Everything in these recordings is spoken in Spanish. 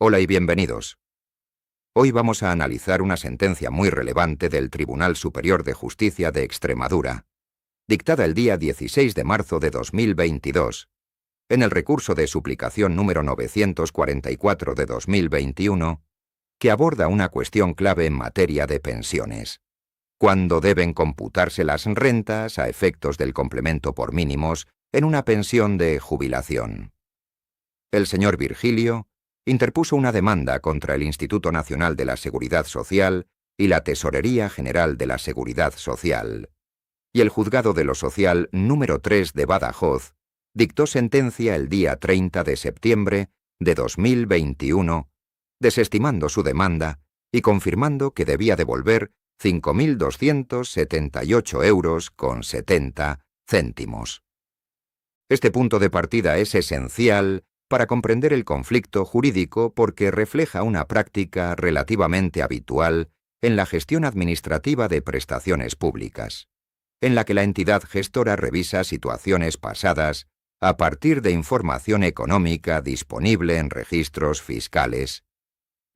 Hola y bienvenidos. Hoy vamos a analizar una sentencia muy relevante del Tribunal Superior de Justicia de Extremadura, dictada el día 16 de marzo de 2022, en el recurso de suplicación número 944 de 2021, que aborda una cuestión clave en materia de pensiones. ¿Cuándo deben computarse las rentas a efectos del complemento por mínimos en una pensión de jubilación? El señor Virgilio interpuso una demanda contra el Instituto Nacional de la Seguridad Social y la Tesorería General de la Seguridad Social, y el Juzgado de lo Social número 3 de Badajoz dictó sentencia el día 30 de septiembre de 2021, desestimando su demanda y confirmando que debía devolver 5.278 euros con 70 céntimos. Este punto de partida es esencial para comprender el conflicto jurídico porque refleja una práctica relativamente habitual en la gestión administrativa de prestaciones públicas, en la que la entidad gestora revisa situaciones pasadas a partir de información económica disponible en registros fiscales,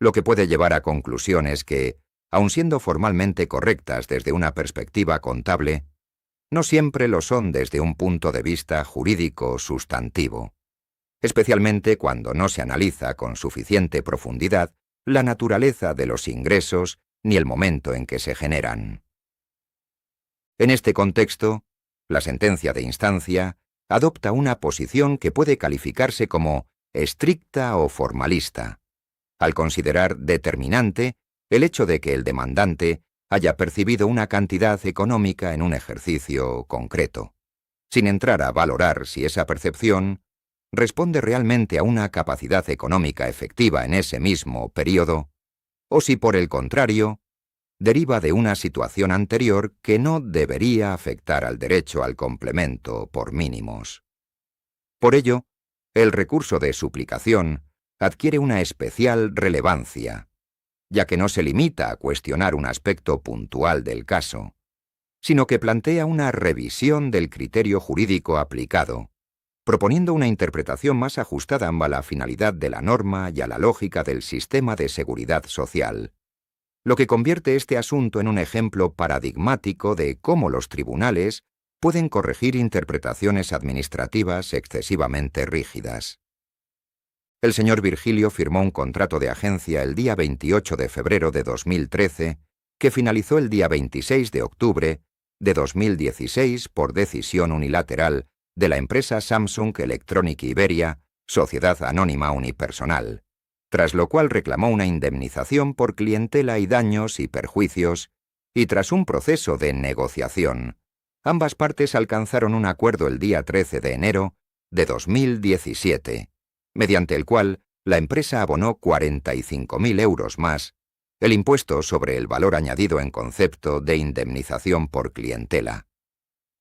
lo que puede llevar a conclusiones que, aun siendo formalmente correctas desde una perspectiva contable, no siempre lo son desde un punto de vista jurídico sustantivo, especialmente cuando no se analiza con suficiente profundidad la naturaleza de los ingresos ni el momento en que se generan. En este contexto, la sentencia de instancia adopta una posición que puede calificarse como estricta o formalista, al considerar determinante el hecho de que el demandante haya percibido una cantidad económica en un ejercicio concreto, sin entrar a valorar si esa percepción responde realmente a una capacidad económica efectiva en ese mismo período, o si por el contrario, deriva de una situación anterior que no debería afectar al derecho al complemento por mínimos. Por ello, el recurso de suplicación adquiere una especial relevancia, ya que no se limita a cuestionar un aspecto puntual del caso, sino que plantea una revisión del criterio jurídico aplicado, proponiendo una interpretación más ajustada a la finalidad de la norma y a la lógica del sistema de seguridad social, lo que convierte este asunto en un ejemplo paradigmático de cómo los tribunales pueden corregir interpretaciones administrativas excesivamente rígidas. El señor Virgilio firmó un contrato de agencia el día 28 de febrero de 2013, que finalizó el día 26 de octubre de 2016 por decisión unilateral de la empresa Samsung Electronic Iberia, sociedad anónima unipersonal, tras lo cual reclamó una indemnización por clientela y daños y perjuicios, y tras un proceso de negociación, ambas partes alcanzaron un acuerdo el día 13 de enero de 2017, mediante el cual la empresa abonó 45.000 euros más, el impuesto sobre el valor añadido en concepto de indemnización por clientela,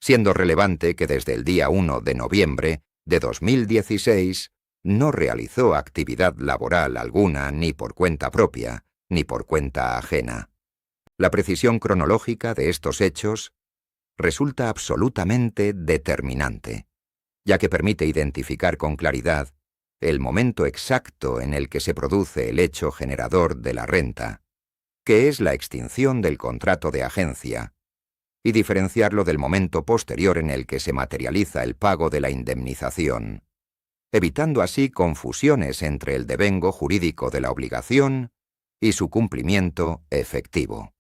siendo relevante que desde el día 1 de noviembre de 2016 no realizó actividad laboral alguna ni por cuenta propia, ni por cuenta ajena. La precisión cronológica de estos hechos resulta absolutamente determinante, ya que permite identificar con claridad el momento exacto en el que se produce el hecho generador de la renta, que es la extinción del contrato de agencia, y diferenciarlo del momento posterior en el que se materializa el pago de la indemnización, evitando así confusiones entre el devengo jurídico de la obligación y su cumplimiento efectivo.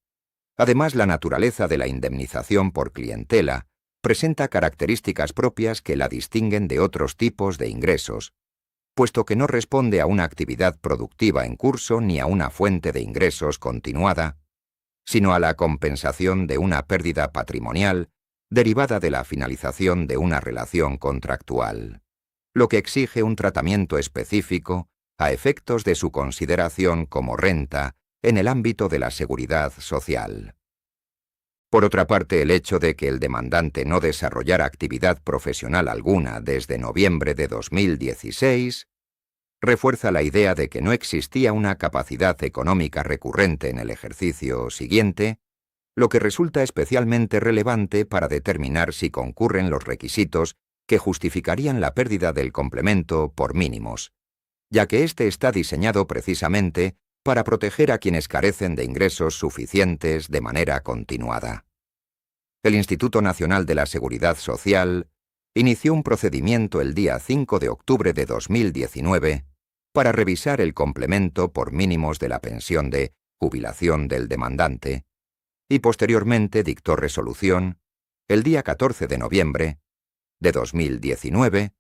Además, la naturaleza de la indemnización por clientela presenta características propias que la distinguen de otros tipos de ingresos, puesto que no responde a una actividad productiva en curso ni a una fuente de ingresos continuada, sino a la compensación de una pérdida patrimonial derivada de la finalización de una relación contractual, lo que exige un tratamiento específico a efectos de su consideración como renta en el ámbito de la seguridad social. Por otra parte, el hecho de que el demandante no desarrollara actividad profesional alguna desde noviembre de 2016 refuerza la idea de que no existía una capacidad económica recurrente en el ejercicio siguiente, lo que resulta especialmente relevante para determinar si concurren los requisitos que justificarían la pérdida del complemento por mínimos, ya que éste está diseñado precisamente para proteger a quienes carecen de ingresos suficientes de manera continuada. El Instituto Nacional de la Seguridad Social inició un procedimiento el día 5 de octubre de 2019 para revisar el complemento por mínimos de la pensión de jubilación del demandante y posteriormente dictó resolución el día 14 de noviembre de 2019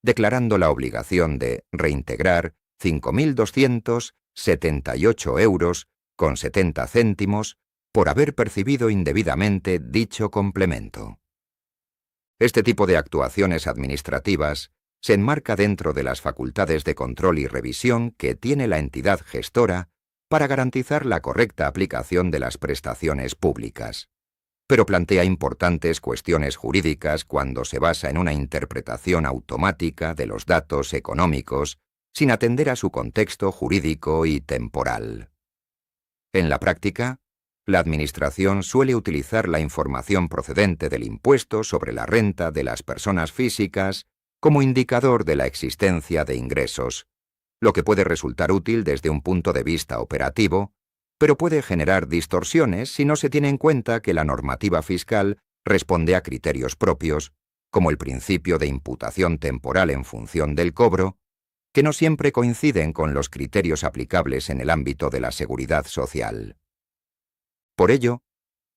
declarando la obligación de reintegrar 5.278 euros con 70 céntimos por haber percibido indebidamente dicho complemento. Este tipo de actuaciones administrativas se enmarca dentro de las facultades de control y revisión que tiene la entidad gestora para garantizar la correcta aplicación de las prestaciones públicas, pero plantea importantes cuestiones jurídicas cuando se basa en una interpretación automática de los datos económicos sin atender a su contexto jurídico y temporal. En la práctica, la Administración suele utilizar la información procedente del impuesto sobre la renta de las personas físicas como indicador de la existencia de ingresos, lo que puede resultar útil desde un punto de vista operativo, pero puede generar distorsiones si no se tiene en cuenta que la normativa fiscal responde a criterios propios, como el principio de imputación temporal en función del cobro, que no siempre coinciden con los criterios aplicables en el ámbito de la seguridad social. Por ello,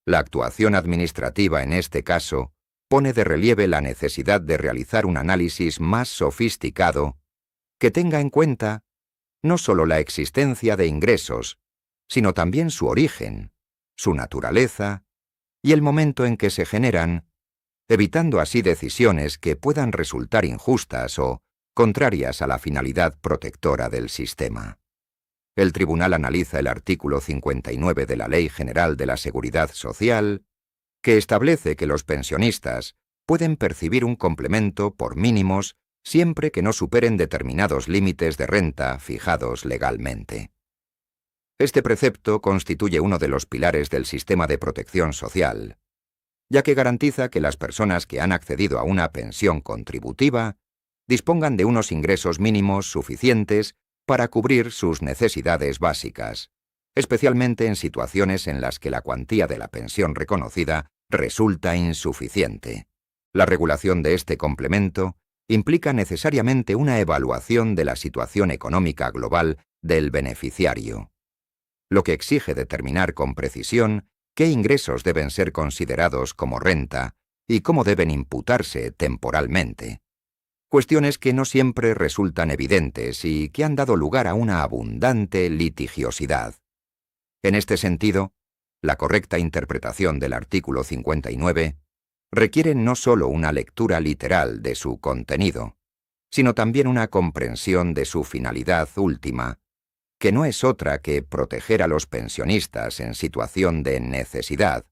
la actuación administrativa en este caso pone de relieve la necesidad de realizar un análisis más sofisticado que tenga en cuenta no solo la existencia de ingresos, sino también su origen, su naturaleza y el momento en que se generan, evitando así decisiones que puedan resultar injustas o contrarias a la finalidad protectora del sistema. El tribunal analiza el artículo 59 de la Ley General de la Seguridad Social, que establece que los pensionistas pueden percibir un complemento por mínimos siempre que no superen determinados límites de renta fijados legalmente. Este precepto constituye uno de los pilares del sistema de protección social, ya que garantiza que las personas que han accedido a una pensión contributiva dispongan de unos ingresos mínimos suficientes para cubrir sus necesidades básicas, especialmente en situaciones en las que la cuantía de la pensión reconocida resulta insuficiente. La regulación de este complemento implica necesariamente una evaluación de la situación económica global del beneficiario, lo que exige determinar con precisión qué ingresos deben ser considerados como renta y cómo deben imputarse temporalmente. Cuestiones que no siempre resultan evidentes y que han dado lugar a una abundante litigiosidad. En este sentido, la correcta interpretación del artículo 59 requiere no solo una lectura literal de su contenido, sino también una comprensión de su finalidad última, que no es otra que proteger a los pensionistas en situación de necesidad,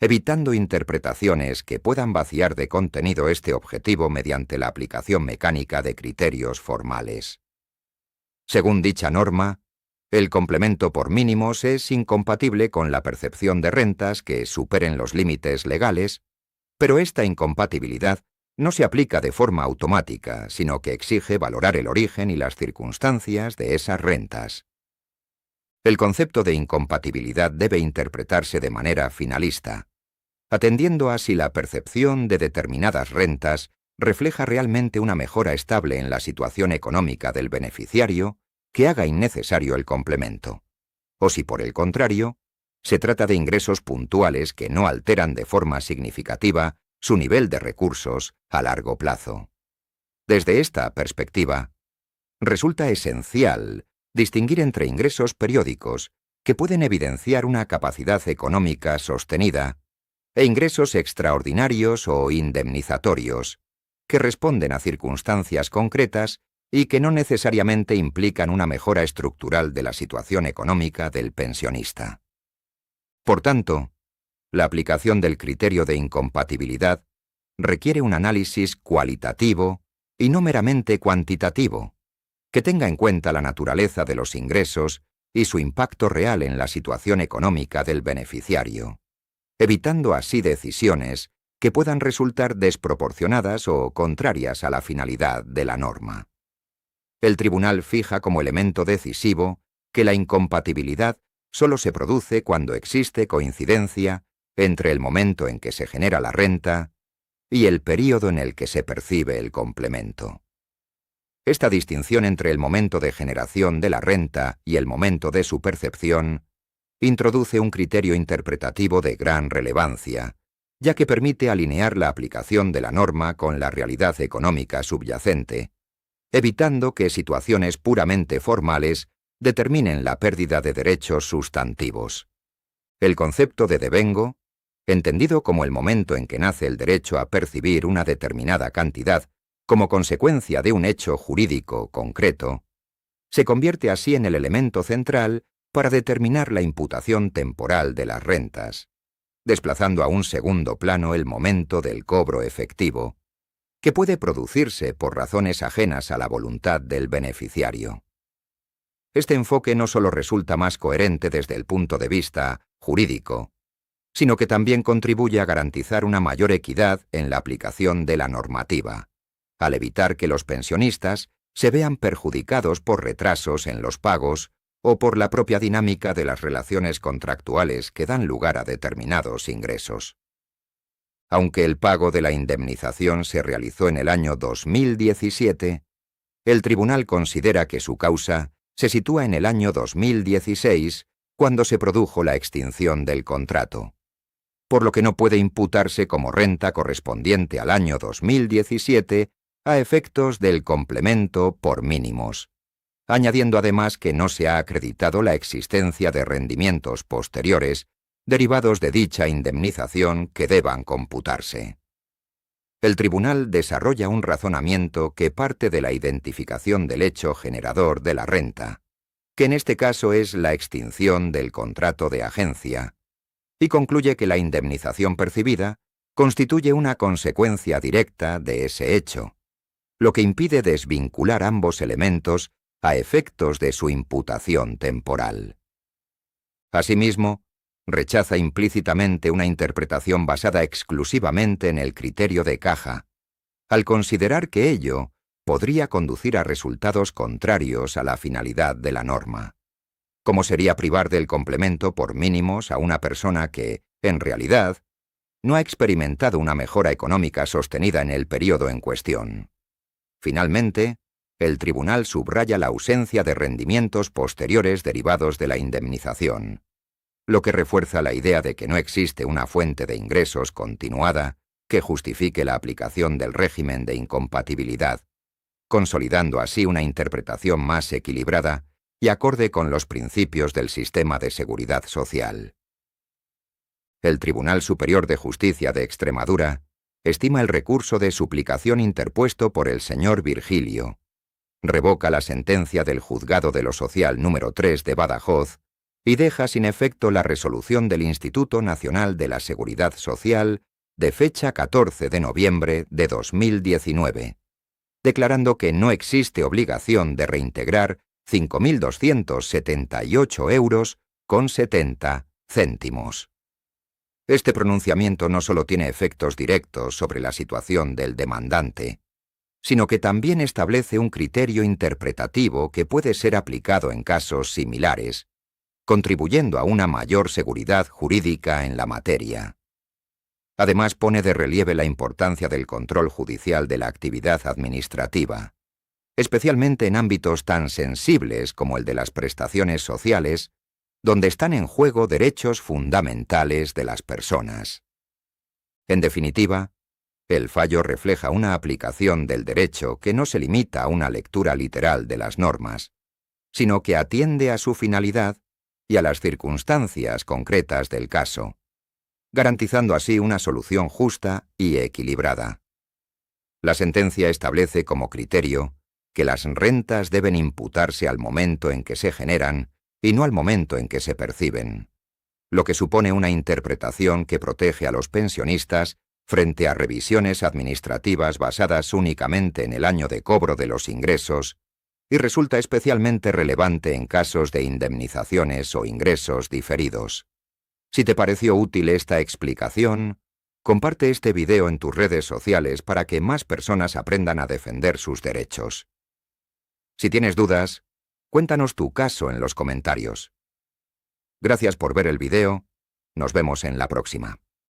evitando interpretaciones que puedan vaciar de contenido este objetivo mediante la aplicación mecánica de criterios formales. Según dicha norma, el complemento por mínimos es incompatible con la percepción de rentas que superen los límites legales, pero esta incompatibilidad no se aplica de forma automática, sino que exige valorar el origen y las circunstancias de esas rentas. El concepto de incompatibilidad debe interpretarse de manera finalista, atendiendo a si la percepción de determinadas rentas refleja realmente una mejora estable en la situación económica del beneficiario que haga innecesario el complemento, o si por el contrario, se trata de ingresos puntuales que no alteran de forma significativa su nivel de recursos a largo plazo. Desde esta perspectiva, resulta esencial distinguir entre ingresos periódicos que pueden evidenciar una capacidad económica sostenida e ingresos extraordinarios o indemnizatorios, que responden a circunstancias concretas y que no necesariamente implican una mejora estructural de la situación económica del pensionista. Por tanto, la aplicación del criterio de incompatibilidad requiere un análisis cualitativo y no meramente cuantitativo, que tenga en cuenta la naturaleza de los ingresos y su impacto real en la situación económica del beneficiario, evitando así decisiones que puedan resultar desproporcionadas o contrarias a la finalidad de la norma. El tribunal fija como elemento decisivo que la incompatibilidad solo se produce cuando existe coincidencia entre el momento en que se genera la renta y el período en el que se percibe el complemento. Esta distinción entre el momento de generación de la renta y el momento de su percepción introduce un criterio interpretativo de gran relevancia, ya que permite alinear la aplicación de la norma con la realidad económica subyacente, evitando que situaciones puramente formales determinen la pérdida de derechos sustantivos. El concepto de devengo, entendido como el momento en que nace el derecho a percibir una determinada cantidad como consecuencia de un hecho jurídico concreto, se convierte así en el elemento central para determinar la imputación temporal de las rentas, desplazando a un segundo plano el momento del cobro efectivo, que puede producirse por razones ajenas a la voluntad del beneficiario. Este enfoque no solo resulta más coherente desde el punto de vista jurídico, sino que también contribuye a garantizar una mayor equidad en la aplicación de la normativa, al evitar que los pensionistas se vean perjudicados por retrasos en los pagos o por la propia dinámica de las relaciones contractuales que dan lugar a determinados ingresos. Aunque el pago de la indemnización se realizó en el año 2017, el tribunal considera que su causa se sitúa en el año 2016, cuando se produjo la extinción del contrato, por lo que no puede imputarse como renta correspondiente al año 2017 a efectos del complemento por mínimos, añadiendo además que no se ha acreditado la existencia de rendimientos posteriores derivados de dicha indemnización que deban computarse. El tribunal desarrolla un razonamiento que parte de la identificación del hecho generador de la renta, que en este caso es la extinción del contrato de agencia, y concluye que la indemnización percibida constituye una consecuencia directa de ese hecho, lo que impide desvincular ambos elementos a efectos de su imputación temporal. Asimismo, rechaza implícitamente una interpretación basada exclusivamente en el criterio de caja, al considerar que ello podría conducir a resultados contrarios a la finalidad de la norma, como sería privar del complemento por mínimos a una persona que, en realidad, no ha experimentado una mejora económica sostenida en el período en cuestión. Finalmente, el tribunal subraya la ausencia de rendimientos posteriores derivados de la indemnización, lo que refuerza la idea de que no existe una fuente de ingresos continuada que justifique la aplicación del régimen de incompatibilidad, consolidando así una interpretación más equilibrada y acorde con los principios del sistema de seguridad social. El Tribunal Superior de Justicia de Extremadura estima el recurso de suplicación interpuesto por el señor Virgilio, revoca la sentencia del Juzgado de lo Social número 3 de Badajoz y deja sin efecto la resolución del Instituto Nacional de la Seguridad Social de fecha 14 de noviembre de 2019, declarando que no existe obligación de reintegrar 5.278 euros con 70 céntimos. Este pronunciamiento no solo tiene efectos directos sobre la situación del demandante, sino que también establece un criterio interpretativo que puede ser aplicado en casos similares, contribuyendo a una mayor seguridad jurídica en la materia. Además, pone de relieve la importancia del control judicial de la actividad administrativa, especialmente en ámbitos tan sensibles como el de las prestaciones sociales, donde están en juego derechos fundamentales de las personas. En definitiva, el fallo refleja una aplicación del derecho que no se limita a una lectura literal de las normas, sino que atiende a su finalidad y a las circunstancias concretas del caso, garantizando así una solución justa y equilibrada. La sentencia establece como criterio que las rentas deben imputarse al momento en que se generan y no al momento en que se perciben, lo que supone una interpretación que protege a los pensionistas frente a revisiones administrativas basadas únicamente en el año de cobro de los ingresos y resulta especialmente relevante en casos de indemnizaciones o ingresos diferidos. Si te pareció útil esta explicación, comparte este video en tus redes sociales para que más personas aprendan a defender sus derechos. Si tienes dudas, cuéntanos tu caso en los comentarios. Gracias por ver el video. Nos vemos en la próxima.